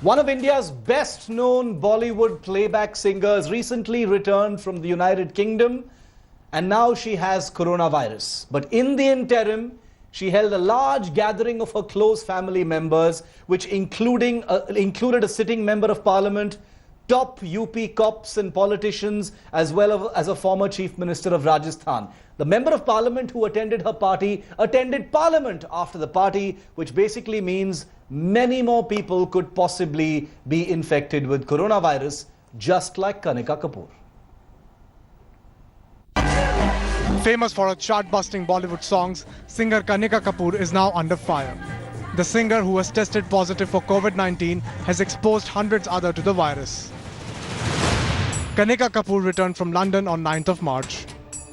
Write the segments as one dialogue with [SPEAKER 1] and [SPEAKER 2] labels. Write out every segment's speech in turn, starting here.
[SPEAKER 1] One of India's best-known Bollywood playback singers recently returned from the United Kingdom, and now she has coronavirus. But in the interim, she held a large gathering of her close family members, which included a sitting member of parliament, top UP cops and politicians, as well as a former chief minister of Rajasthan. The member of parliament who attended her party attended parliament after the party, which basically means many more people could possibly be infected with coronavirus, just like Kanika Kapoor.
[SPEAKER 2] Famous for her chart-busting Bollywood songs, singer Kanika Kapoor is now under fire. The singer, who was tested positive for COVID-19, has exposed hundreds others to the virus. Kanika Kapoor returned from London on 9th of March.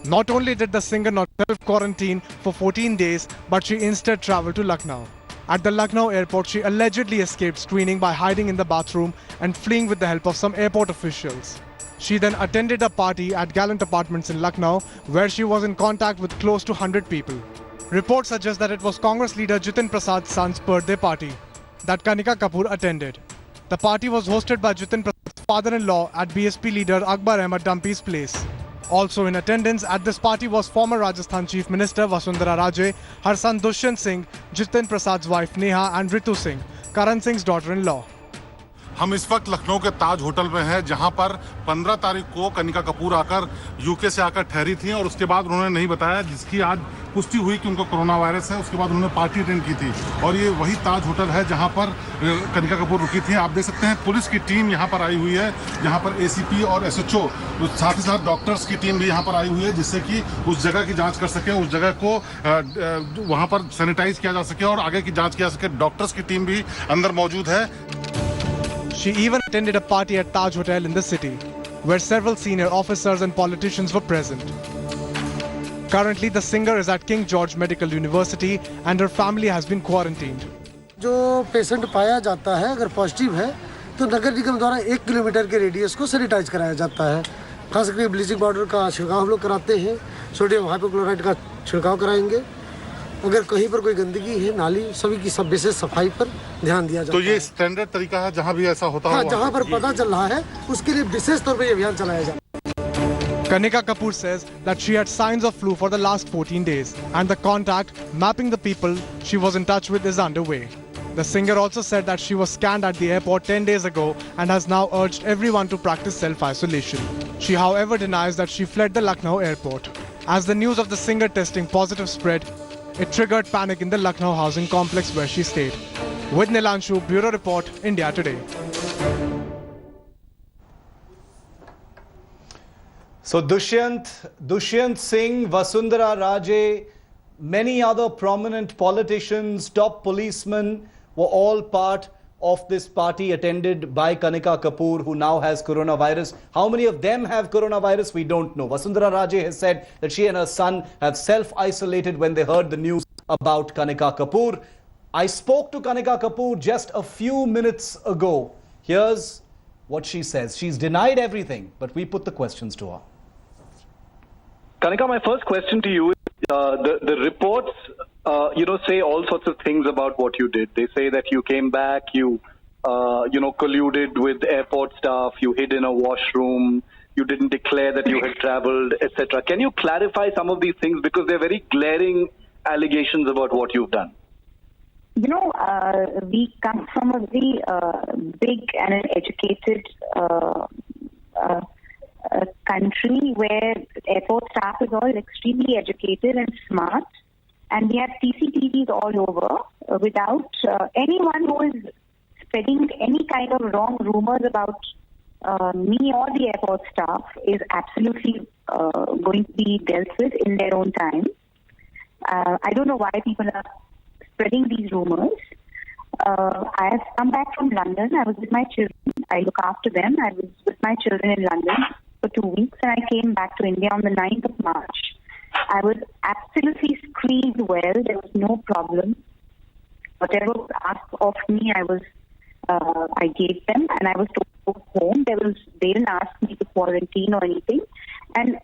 [SPEAKER 2] Not only did the singer not self-quarantine for 14 days, but she instead travelled to Lucknow. At the Lucknow airport, she allegedly escaped screening by hiding in the bathroom and fleeing with the help of some airport officials. She then attended a party at Gallant Apartments in Lucknow, where she was in contact with close to 100 people. Reports suggest that it was Congress leader Jitin Prasad's son's birthday party that Kanika Kapoor attended. The party was hosted by Jitin Prasad's father-in-law at BSP leader Akbar Ahmed Dumpy's place. Also in attendance at this party was former Rajasthan Chief Minister Vasundhara Raje, her son Dushyant Singh, Jitin Prasad's wife Neha and Ritu Singh, Karan Singh's daughter-in-law.
[SPEAKER 3] हम इस वक्त लखनऊ के ताज hotel में हैं, जहां पर 15 तारीख को कनिका कपूर आकर यूके से आकर ठहरी थी और उसके बाद उन्होंने नहीं बताया, जिसकी आज पुष्टि हुई कि उनको कोरोना वायरस है। उसके बाद उन्होंने पार्टी अटेंड की थी और ये वही ताज होटल है जहां पर कनिका कपूर रुकी थी। आप देख सकते हैं पुलिस की टीम यहां पर आई हुई है, जहां पर एसीपी और एसएचओ, साथ ही साथ डॉक्टर्स की टीम भी यहां पर आई हुई है, जिससे कि उस जगह की जाँच कर सके, उस जगह को वहाँ पर सैनिटाइज किया जा सके और आगे की जाँच किया जा सके। डॉक्टर्स की टीम भी अंदर मौजूद है।
[SPEAKER 2] She even attended a party at Taj Hotel in the city, where several senior officers and politicians were present. Currently, the singer is at King George Medical University and her family has been quarantined.
[SPEAKER 4] जो patient पाया जाता है, अगर positive है, तो नगर निगम द्वारा 1 kilometre के radius को सैनिटाइज कराया जाता है। खास करके ब्लीचिंग पाउडर का छिड़काव हम लोग कराते हैं, सोडियम हाइपोक्लोराइड का छिड़काव कराएंगे। अगर कहीं पर कोई गंदगी है, नाली, सभी की सब विशेष सफाई पर ध्यान दिया जाता है।
[SPEAKER 3] तो ये स्टैंडर्ड तरीका है जहां भी ऐसा होता है?
[SPEAKER 4] हाँ, जहां पर पता चल रहा है उसके लिए विशेष तौर पर ये अभियान चलाया जाता है।
[SPEAKER 2] Kanika Kapoor says that she had signs of flu for the last 14 days and the contact mapping the people she was in touch with is underway. The singer also said that she was scanned at the airport 10 days ago and has now urged everyone to practice self-isolation. She, however, denies that she fled the Lucknow airport. As the news of the singer testing positive spread, it triggered panic in the Lucknow housing complex where she stayed. With Nilanshu, Bureau Report, India Today.
[SPEAKER 1] So Dushyant Singh, Vasundhara Raje, many other prominent politicians, top policemen were all part of this party attended by Kanika Kapoor, who now has coronavirus. How many of them have coronavirus, we don't know. Vasundhara Raje has said that she and her son have self-isolated when they heard the news about Kanika Kapoor. I spoke to Kanika Kapoor just a few minutes ago. Here's what she says. She's denied everything, but we put the questions to her.
[SPEAKER 5] Kanika, my first question to you is, the reports, say all sorts of things about what you did. They say that you came back, you colluded with airport staff, you hid in a washroom, you didn't declare that you had traveled, etc. Can you clarify some of these things, because they're very glaring allegations about what you've done?
[SPEAKER 6] We come from a very big and an educated country where airport staff is all extremely educated and smart, and we have CCTVs all over without anyone who is spreading any kind of wrong rumors about me or the airport staff is absolutely going to be dealt with in their own time. I don't know why people are spreading these rumors. I have come back from London. I was with my children. I look after them. I was with my children in London for 2 weeks, and I came back to India on the 9th of March. I was absolutely screened well. There was no problem. Whatever was asked of me, I gave them, and I was told to go home. They didn't ask me to quarantine or anything. And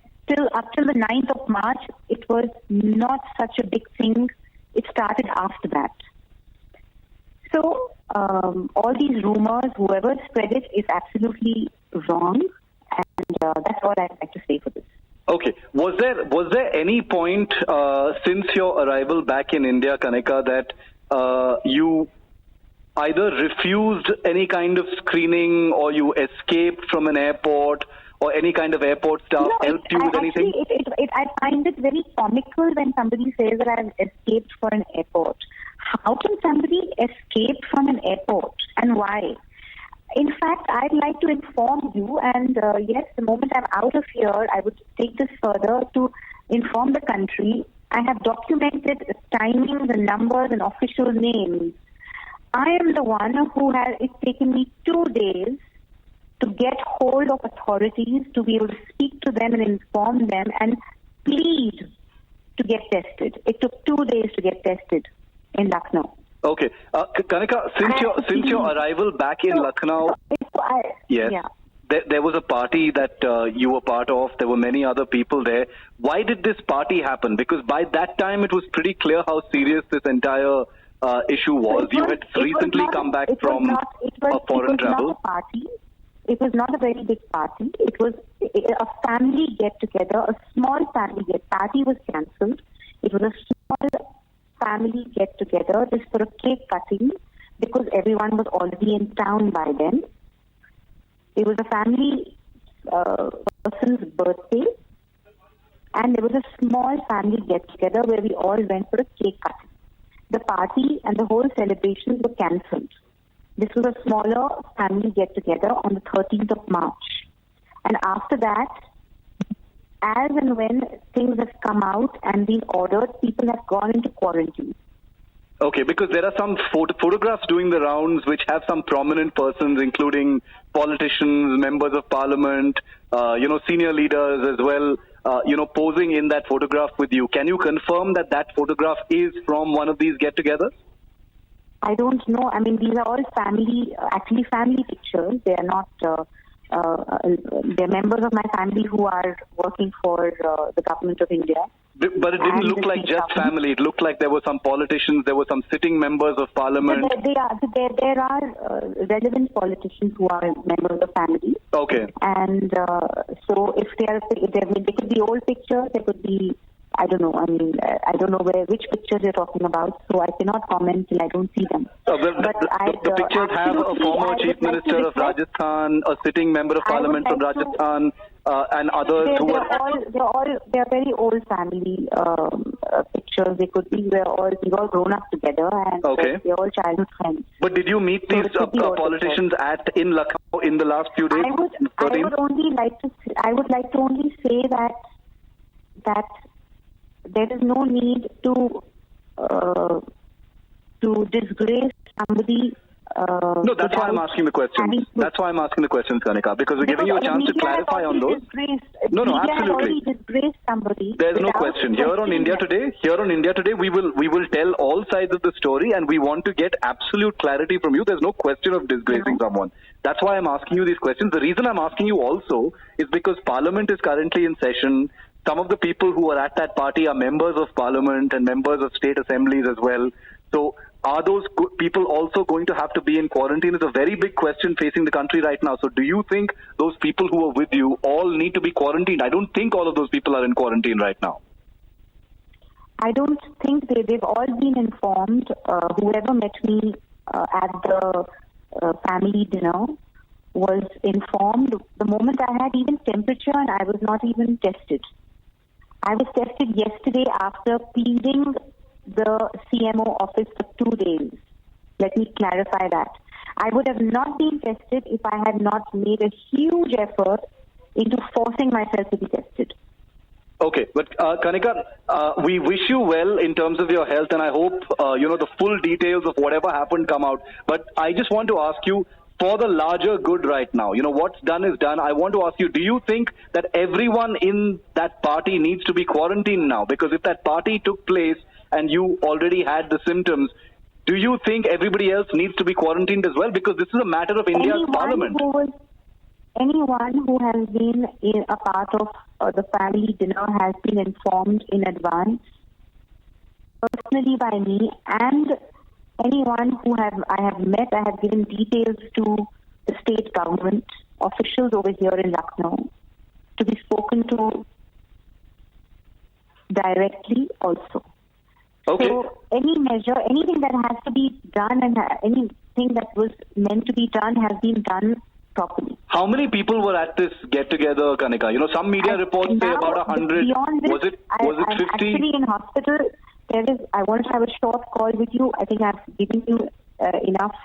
[SPEAKER 6] up till the 9th of March, it was not such a big thing. It started after that. So all these rumors, whoever spread it is absolutely wrong, and that's all I'd like to say for this.
[SPEAKER 5] Okay. Was there any point since your arrival back in India, Kanika, that you either refused any kind of screening or you escaped from an airport or any kind of airport staff helped you with anything?
[SPEAKER 6] I find it very comical when somebody says that I've escaped for an airport. How can somebody escape from an airport and why? In fact, I'd like to inform you, and yes, the moment I'm out of here, I would take this further to inform the country. I have documented timing, the numbers, and official names. I am the one who it's taken me 2 days to get hold of authorities, to be able to speak to them and inform them and plead to get tested. It took 2 days to get tested in Lucknow.
[SPEAKER 5] Okay. Kanika, since your arrival back in Lucknow, yes,
[SPEAKER 6] yeah.
[SPEAKER 5] There was a party that you were part of. There were many other people there. Why did this party happen? Because by that time, it was pretty clear how serious this entire issue was. You had recently come back from a foreign travel.
[SPEAKER 6] It was not a very big party. It was a family get-together, a small family party was cancelled. It was a small family get-together just for a cake cutting because everyone was already in town by then. It was a family person's birthday, and there was a small family get-together where we all went for a cake cutting. The party and the whole celebrations were cancelled. This was a smaller family get-together on the 13th of March. And after that, as and when things have come out and been ordered, people have gone into quarantine.
[SPEAKER 5] Okay, because there are some photographs doing the rounds which have some prominent persons, including politicians, members of parliament, senior leaders as well, posing in that photograph with you. Can you confirm that photograph is from one of these get-togethers?
[SPEAKER 6] I don't know. I mean, these are all family pictures. They are not, they're members of my family who are working for the government of India.
[SPEAKER 5] But it didn't look like just family. It looked like there were some politicians, there were some sitting members of parliament.
[SPEAKER 6] There are relevant politicians who are members of family.
[SPEAKER 5] Okay.
[SPEAKER 6] And so if there could be old pictures, there could be, I don't know. I mean, I don't know which pictures you're talking about, so I cannot comment till I don't see them.
[SPEAKER 5] The pictures have a former chief minister of Rajasthan, a sitting member of parliament from Rajasthan, and others who are...
[SPEAKER 6] They're very old family pictures. They could be we've all grown up together, and they're all childhood friends.
[SPEAKER 5] But did you meet these politicians in Lucknow in the last few days?
[SPEAKER 6] I would like to only say that there is no need to disgrace somebody.
[SPEAKER 5] No, that's why I'm asking the questions. That's why I'm asking the questions, Kanika, because we're giving you a chance to clarify on those. No, absolutely.
[SPEAKER 6] Disgraced somebody.
[SPEAKER 5] There's no question. Here on India Today, we will tell all sides of the story, and we want to get absolute clarity from you. There's no question of disgracing someone. That's why I'm asking you these questions. The reason I'm asking you also is because Parliament is currently in session. Some of the people who are at that party are members of Parliament and members of state assemblies as well. So are those people also going to have to be in quarantine? It's a very big question facing the country right now. So do you think those people who are with you all need to be quarantined? I don't think all of those people are in quarantine right now.
[SPEAKER 6] I don't think they've all been informed. Whoever met me at the family dinner was informed the moment I had even temperature, and I was not even tested. I was tested yesterday after pleading the CMO office for 2 days. Let me clarify that. I would have not been tested if I had not made a huge effort into forcing myself to be tested.
[SPEAKER 5] Okay, but Kanika, we wish you well in terms of your health, and I hope the full details of whatever happened come out. But I just want to ask you, for the larger good right now, what's done is done. I want to ask you, do you think that everyone in that party needs to be quarantined now? Because if that party took place and you already had the symptoms, do you think everybody else needs to be quarantined as well? Because this is a matter of India's parliament.
[SPEAKER 6] Anyone who has been a part of the family dinner has been informed in advance, personally by me and anyone who I have met, I have given details to the state government officials over here in Lucknow to be spoken to directly also.
[SPEAKER 5] Okay.
[SPEAKER 6] So any measure, anything that has to be done and anything that was meant to be done has been done properly.
[SPEAKER 5] How many people were at this get-together, Kanika? You know, some media reports say about 100.
[SPEAKER 6] Beyond this,
[SPEAKER 5] Was it
[SPEAKER 6] I'm
[SPEAKER 5] 50?
[SPEAKER 6] actually in hospital. I want to have a short call with you. I think I've given you enough.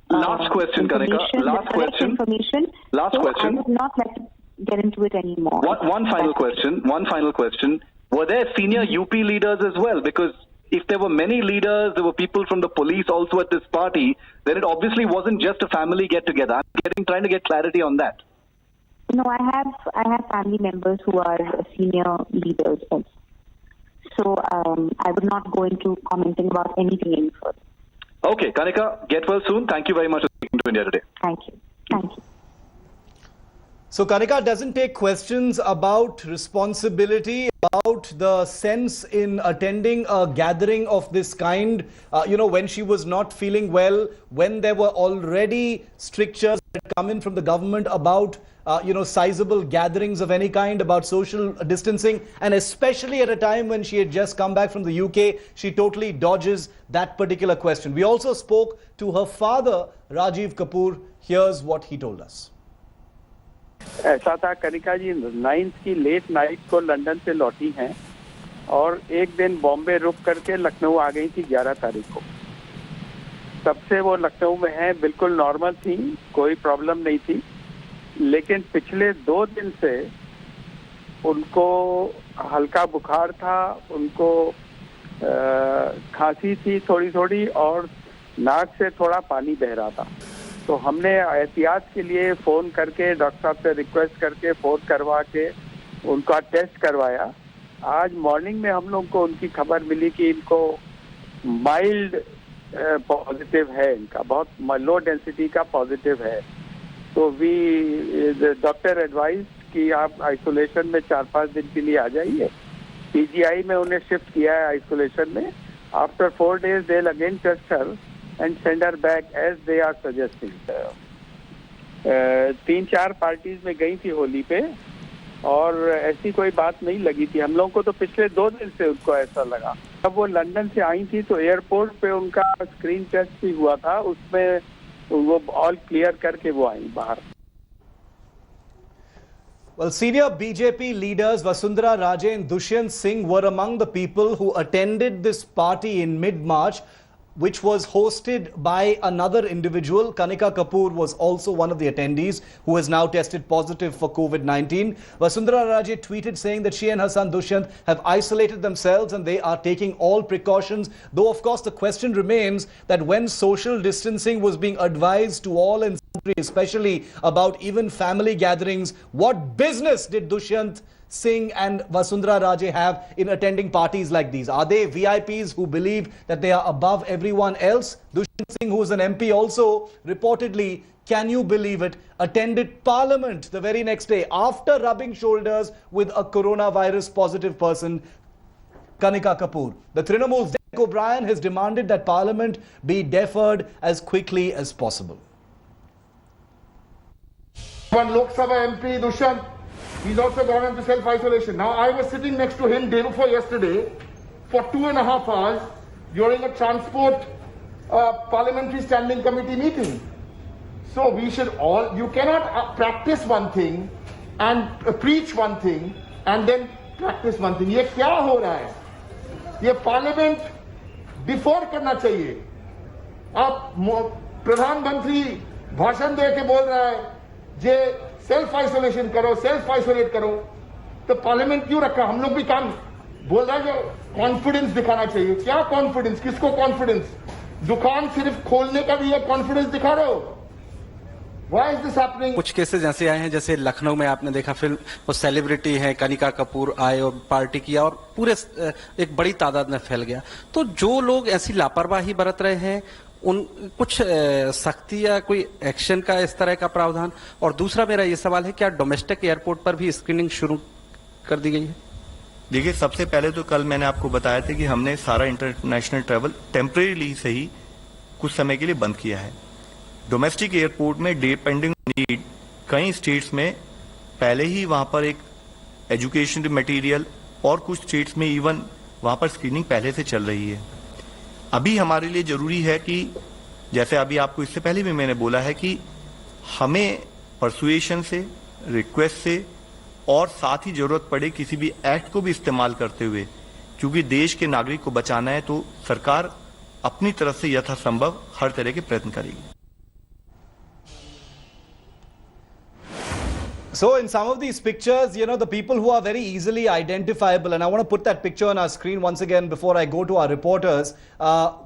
[SPEAKER 5] Last question, Kanika. Last question.
[SPEAKER 6] Information.
[SPEAKER 5] Last
[SPEAKER 6] so
[SPEAKER 5] question.
[SPEAKER 6] I would not like to get into it anymore.
[SPEAKER 5] One final question. Were there senior UP leaders as well? Because if there were many leaders, there were people from the police also at this party, then it obviously wasn't just a family get-together. I'm trying to get clarity on that.
[SPEAKER 6] No, I have family members who are senior leaders also. So I would not go into commenting about anything any further.
[SPEAKER 5] Okay, Kanika, get well soon. Thank you very much for speaking to India Today.
[SPEAKER 6] Thank you. Thank you.
[SPEAKER 1] So Kanika doesn't take questions about responsibility, about the sense in attending a gathering of this kind, when she was not feeling well, when there were already strictures that had come in from the government about, sizable gatherings of any kind, about social distancing, and especially at a time when she had just come back from the UK, she totally dodges that particular question. We also spoke to her father, Rajiv Kapoor. Here's what he told us.
[SPEAKER 7] ऐसा था, कनिका जी 9th की late night को London से लौटी हैं और एक दिन बॉम्बे रुक करके लखनऊ आ गई थी 11 तारीख को। तब से वो लखनऊ में हैं, बिल्कुल नॉर्मल थी, कोई प्रॉब्लम नहीं थी। लेकिन पिछले 2 दिन से उनको हल्का बुखार था, उनको खांसी थी थोड़ी थोड़ी और नाक से थोड़ा पानी बह रहा था। तो हमने एहतियात के लिए फ़ोन करके डॉक्टर साहब से रिक्वेस्ट करके फ़ोन करवा के उनका टेस्ट करवाया। आज मॉर्निंग में हम लोग को उनकी खबर मिली कि इनको माइल्ड पॉजिटिव है, इनका बहुत लो डेंसिटी का पॉजिटिव है। तो डॉक्टर एडवाइज कि आप आइसोलेशन में 4-5 दिन के लिए आ जाइए। पीजीआई में उन्हें शिफ्ट किया है आइसोलेशन में। After 4 days they will again test her and send her back as they are suggesting. 3-4 parties में गई थी होली पे और ऐसी कोई बात नहीं लगी थी। हम लोगों को तो पिछले 2 दिन से उनको ऐसा लगा। अब वो लंदन से आई थी तो एयरपोर्ट पे उनका स्क्रीन टेस्ट भी हुआ था, उसमें वो ऑल क्लियर करके वो आई बाहर।
[SPEAKER 1] Well, senior BJP leaders Vasundhara Raje and Dushyant Singh were among the people who attended this party in mid-March, which was hosted by another individual. Kanika Kapoor was also one of the attendees who has now tested positive for COVID-19. Vasundhara Raje tweeted saying that she and her son Dushyant have isolated themselves and they are taking all precautions. Though, of course, the question remains that when social distancing was being advised to all and sundry, especially about even family gatherings, what business did Dushyant Singh and Vasundhara Raje have in attending parties like these? Are they VIPs who believe that they are above everyone else? Dushyant Singh, who is an MP also, reportedly, can you believe it, attended Parliament the very next day after rubbing shoulders with a coronavirus positive person, Kanika Kapoor. The Trinamool's Derek O'Brien has demanded that Parliament be deferred as quickly as possible.
[SPEAKER 8] One Lok Sabha MP, Dushyant, he's also gone into self-isolation. Now, I was sitting next to him day before yesterday for 2.5 hours during a transport parliamentary standing committee meeting. So we should all, you cannot practice one thing and preach one thing and then practice one thing. ये क्या हो रहा है? ये parliament differ करना चाहिए। आप प्रधानमंत्री भाषण दे के बोल रहा है जे सेल्फ आइसोलेशन करो, सेल्फ आइसोलेट करो, तो पार्लियामेंट क्यों रखा? हम लोग भी काम बोल रहा है जो कॉन्फिडेंस दिखाना चाहिए। क्या कॉन्फिडेंस? किसको कॉन्फिडेंस? दुकान सिर्फ खोलने का भी कॉन्फिडेंस दिखा रहे हो? Why is this happening?
[SPEAKER 9] कुछ केसेस ऐसे आए हैं, जैसे लखनऊ में आपने देखा फिल्म वो सेलिब्रिटी है कनिका कपूर आए और पार्टी किया और पूरे एक बड़ी तादाद में फैल गया। तो जो लोग ऐसी लापरवाही बरत रहे हैं उन कुछ सख्ती या कोई एक्शन का इस तरह का प्रावधान। और दूसरा मेरा ये सवाल है, क्या डोमेस्टिक एयरपोर्ट पर भी स्क्रीनिंग शुरू कर दी गई है?
[SPEAKER 10] देखिए, सबसे पहले तो कल मैंने आपको बताया था कि हमने सारा इंटरनेशनल ट्रैवल टेम्परेरीली से ही कुछ समय के लिए बंद किया है। डोमेस्टिक एयरपोर्ट में डिपेंडिंग नीड कई स्टेट्स में पहले ही वहां पर एक एजुकेशन मटेरियल और कुछ स्टेट्स में इवन वहां पर स्क्रीनिंग पहले से चल रही है। अभी हमारे लिए जरूरी है कि जैसे अभी आपको इससे पहले भी मैंने बोला है कि हमें परसुएशन से, रिक्वेस्ट से और साथ ही जरूरत पड़े किसी भी एक्ट को भी इस्तेमाल करते हुए, क्योंकि देश के नागरिक को बचाना है, तो सरकार अपनी तरफ से यथासंभव हर तरह के प्रयत्न करेगी।
[SPEAKER 1] So in some of these pictures, you know, the people who are very easily identifiable, and I want to put that picture on our screen once again before I go to our reporters.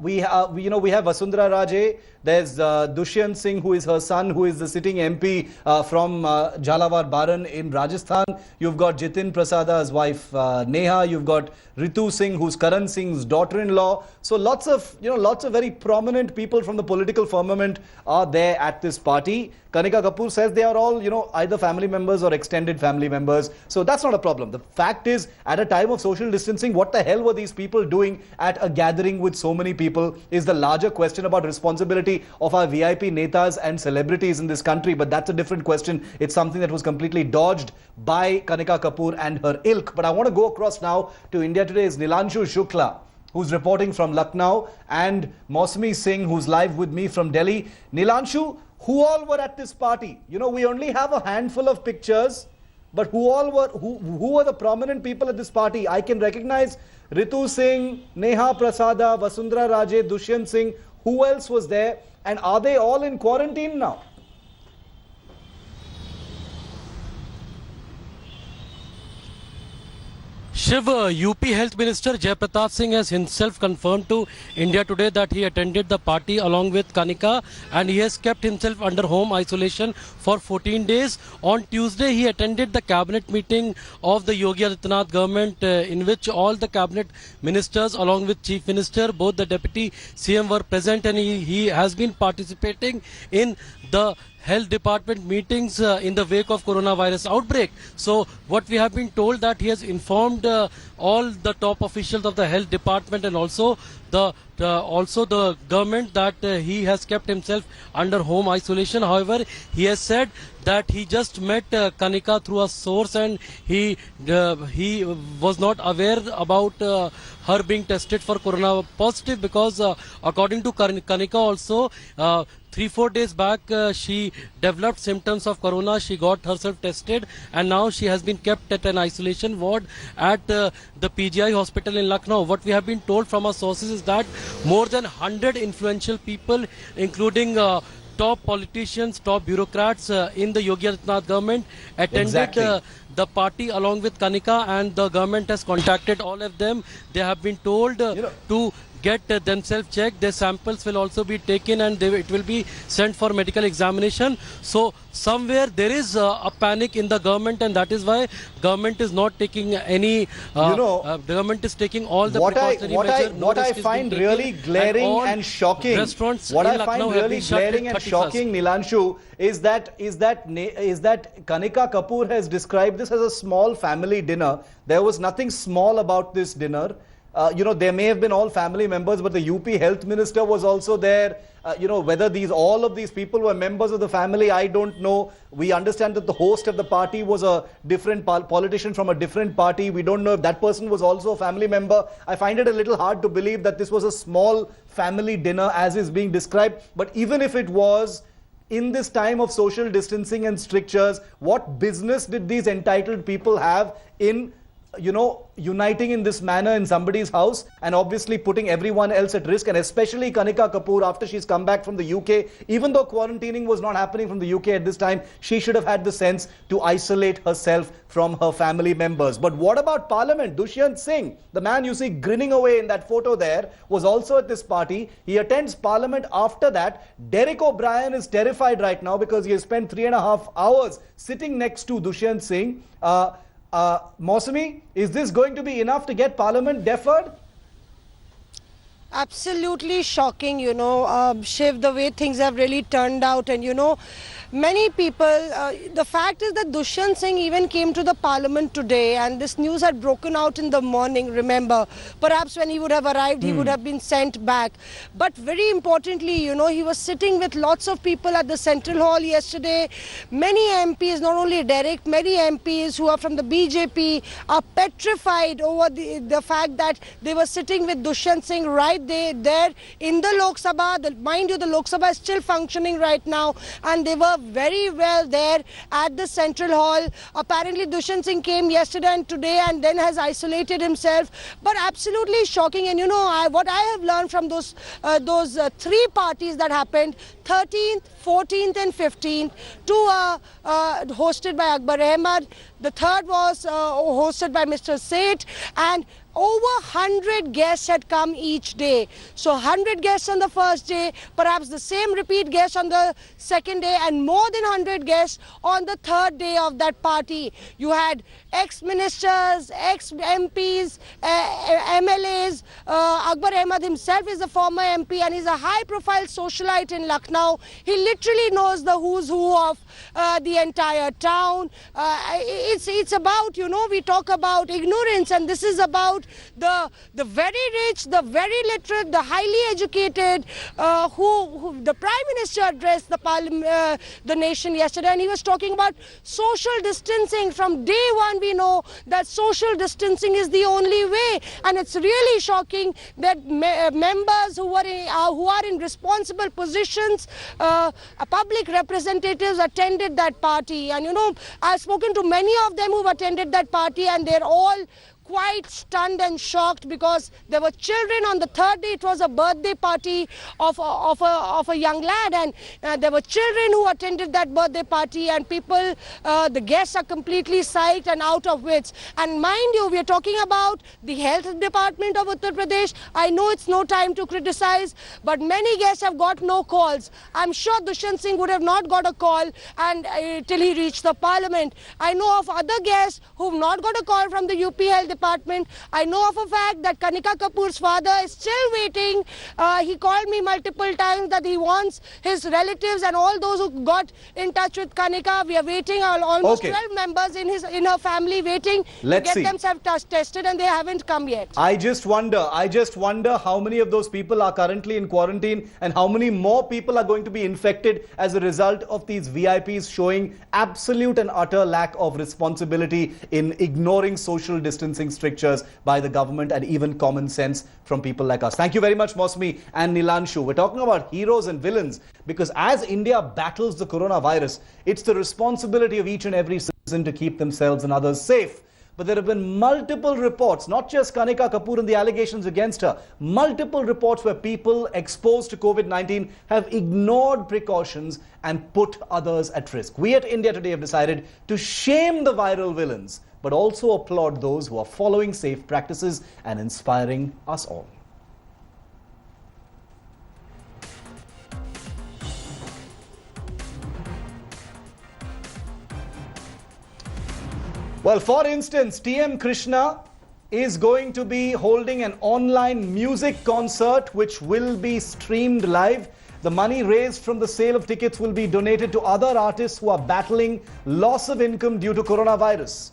[SPEAKER 1] We have Vasundhara Raje. There's Dushyant Singh, who is her son, who is the sitting MP from Jhalawar Baran in Rajasthan. You've got Jitin Prasada's wife Neha. You've got Ritu Singh, who's Karan Singh's daughter-in-law. So lots of very prominent people from the political firmament are there at this party. Kanika Kapoor says they are all, either family members or extended family members. So that's not a problem. The fact is, at a time of social distancing, what the hell were these people doing at a gathering with so many people is the larger question about responsibility of our VIP netas and celebrities in this country. But that's a different question. It's something that was completely dodged by Kanika Kapoor and her ilk. But I want to go across now to India Today's Nilanshu Shukla, who's reporting from Lucknow, and Mausami Singh, who's live with me from Delhi. Nilanshu, who all were at this party? We only have a handful of pictures, but who were the prominent people at this party? I can recognize Ritu Singh, Neha Prasada, Vasundhara Raje, Dushyant Singh. Who else was there? And are they all in quarantine now?
[SPEAKER 11] Shiv, UP Health Minister Jai Pratap Singh has himself confirmed to India Today that he attended the party along with Kanika, and he has kept himself under home isolation for 14 days. On Tuesday, he attended the cabinet meeting of the Yogi Adityanath government in which all the cabinet ministers along with Chief Minister, both the Deputy CM were present, and he has been participating in the health department meetings in the wake of coronavirus outbreak. So what we have been told that he has informed all the top officials of the health department and also the government that he has kept himself under home isolation. However, he has said that he just met Kanika through a source, and he was not aware about her being tested for corona positive, because according to Kanika also 3-4 days back she developed symptoms of corona. She got herself tested, and now she has been kept at an isolation ward at the PGI hospital in Lucknow. What we have been told from our sources is that more than 100 influential people, including top politicians, top bureaucrats in the Yogi Adityanath government attended the party along with Kanika, and the government has contacted all of them. They have been told to get themselves checked. Their samples will also be taken, and it will be sent for medical examination. So somewhere there is a panic in the government, and that is why government is not taking any the government is taking all the precautionary measures.
[SPEAKER 1] What I find really glaring and shocking, Nilanshu, is that Kanika Kapoor has described this as a small family dinner. There was nothing small about this dinner. There may have been all family members, but the UP health minister was also there. Whether all of these people were members of the family, I don't know. We understand that the host of the party was a different politician from a different party. We don't know if that person was also a family member. I find it a little hard to believe that this was a small family dinner as is being described. But even if it was, in this time of social distancing and strictures, what business did these entitled people have in uniting in this manner in somebody's house, and obviously putting everyone else at risk, and especially Kanika Kapoor after she's come back from the UK? Even though quarantining was not happening from the UK at this time, she should have had the sense to isolate herself from her family members. But what about Parliament? Dushyant Singh, the man you see grinning away in that photo there, was also at this party. He attends Parliament after that. Derek O'Brien is terrified right now because he has spent 3.5 hours sitting next to Dushyant Singh. Mausami, is this going to be enough to get Parliament deferred?
[SPEAKER 12] Absolutely shocking, Shiv, the way things have really turned out. And, many people, the fact is that Dushyant Singh even came to the parliament today, and this news had broken out in the morning, remember. Perhaps when he would have arrived, he would have been sent back. But very importantly, he was sitting with lots of people at the Central Hall yesterday. Many MPs, not only Derek, many MPs who are from the BJP are petrified over the fact that they were sitting with Dushyant Singh right there in the Lok Sabha. Mind you, the Lok Sabha is still functioning right now, and they were very well there at the Central Hall. Apparently Dushyant Singh came yesterday and today and then has isolated himself. But absolutely shocking. And what I have learned from those three parties that happened, 13th, 14th and 15th, two hosted by Akbar Ahmed. The third was hosted by Mr. Seth, and over 100 guests had come each day. So 100 guests on the first day, perhaps the same repeat guests on the second day, and more than 100 guests on the third day of that party. You had ex-ministers, ex-MPs, MLAs. Akbar Ahmed himself is a former MP and he's a high-profile socialite in Lucknow. He literally knows the who's who of the entire town. It's about, we talk about ignorance, and this is about the very rich, the very literate, the highly educated, who the Prime Minister addressed the nation yesterday, and he was talking about social distancing. From day one, we know that social distancing is the only way, and it's really shocking that members who are in responsible positions, public representatives attended that party. And I've spoken to many of them who've attended that party, and they're all quite stunned and shocked because there were children on the third day. It was a birthday party of a young lad, and there were children who attended that birthday party, and people, the guests are completely psyched and out of wits. And mind you, we are talking about the health department of Uttar Pradesh. I know it's no time to criticize, but many guests have got no calls. I'm sure Dushyant Singh would have not got a call till he reached the parliament. I know of other guests who've not got a call from the UP Health Department. I know of a fact that Kanika Kapoor's father is still waiting. He called me multiple times that he wants his relatives and all those who got in touch with Kanika. We are waiting, almost 12 members in her family waiting to get themselves tested, and they haven't come yet.
[SPEAKER 1] I just wonder how many of those people are currently in quarantine and how many more people are going to be infected as a result of these VIPs showing absolute and utter lack of responsibility in ignoring social distancing strictures by the government and even common sense from people like us. Thank you very much, Mosmi and Nilanshu. We're talking about heroes and villains because as India battles the coronavirus, it's the responsibility of each and every citizen to keep themselves and others safe. But there have been multiple reports, not just Kanika Kapoor and the allegations against her, multiple reports where people exposed to COVID-19 have ignored precautions and put others at risk. We at India Today have decided to shame the viral villains, but also applaud those who are following safe practices and inspiring us all. Well, for instance, TM Krishna is going to be holding an online music concert which will be streamed live. The money raised from the sale of tickets will be donated to other artists who are battling loss of income due to coronavirus.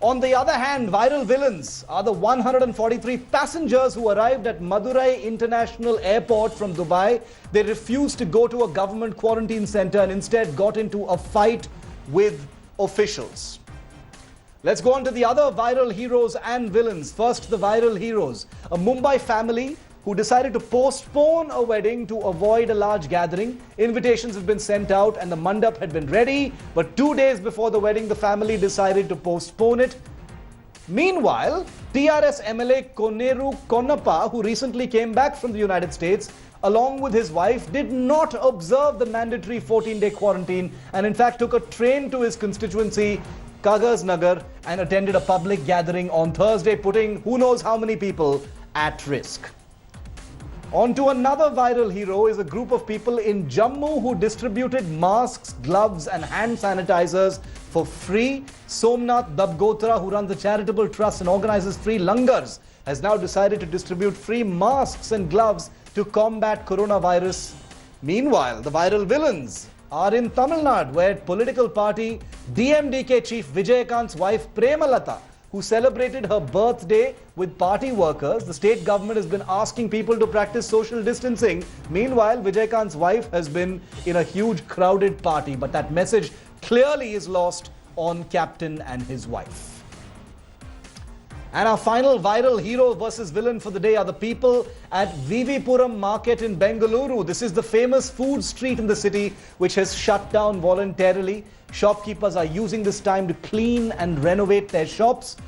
[SPEAKER 1] On the other hand, viral villains are the 143 passengers who arrived at Madurai International Airport from Dubai. They refused to go to a government quarantine center and instead got into a fight with officials. Let's go on to the other viral heroes and villains. First, the viral heroes. A Mumbai family who decided to postpone a wedding to avoid a large gathering. Invitations have been sent out and the mandap had been ready, but 2 days before the wedding, the family decided to postpone it. Meanwhile, TRS MLA Koneru Konnappa, who recently came back from the United States, along with his wife, did not observe the mandatory 14-day quarantine and in fact took a train to his constituency, Kagas Nagar, and attended a public gathering on Thursday, putting who knows how many people at risk. On to another viral hero is a group of people in Jammu who distributed masks, gloves and hand sanitizers for free. Somnath Dabgotra, who runs the charitable trust and organizes free langars, has now decided to distribute free masks and gloves to combat coronavirus. Meanwhile, the viral villains are in Tamil Nadu, where political party DMDK chief Vijayakant's wife Premalata, who celebrated her birthday with party workers. The state government has been asking people to practice social distancing. Meanwhile, Vijayakant's wife has been in a huge crowded party, but that message clearly is lost on Captain and his wife. And our final viral hero versus villain for the day are the people at Vivipuram market in Bengaluru. This is the famous food street in the city which has shut down voluntarily. Shopkeepers are using this time to clean and renovate their shops.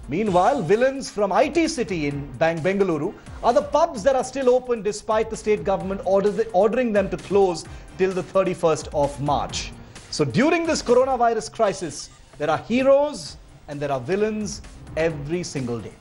[SPEAKER 1] Meanwhile, villains from IT City in Bengaluru are the pubs that are still open despite the state government ordering them to close till the 31st of March. So during this coronavirus crisis, there are heroes and there are villains every single day.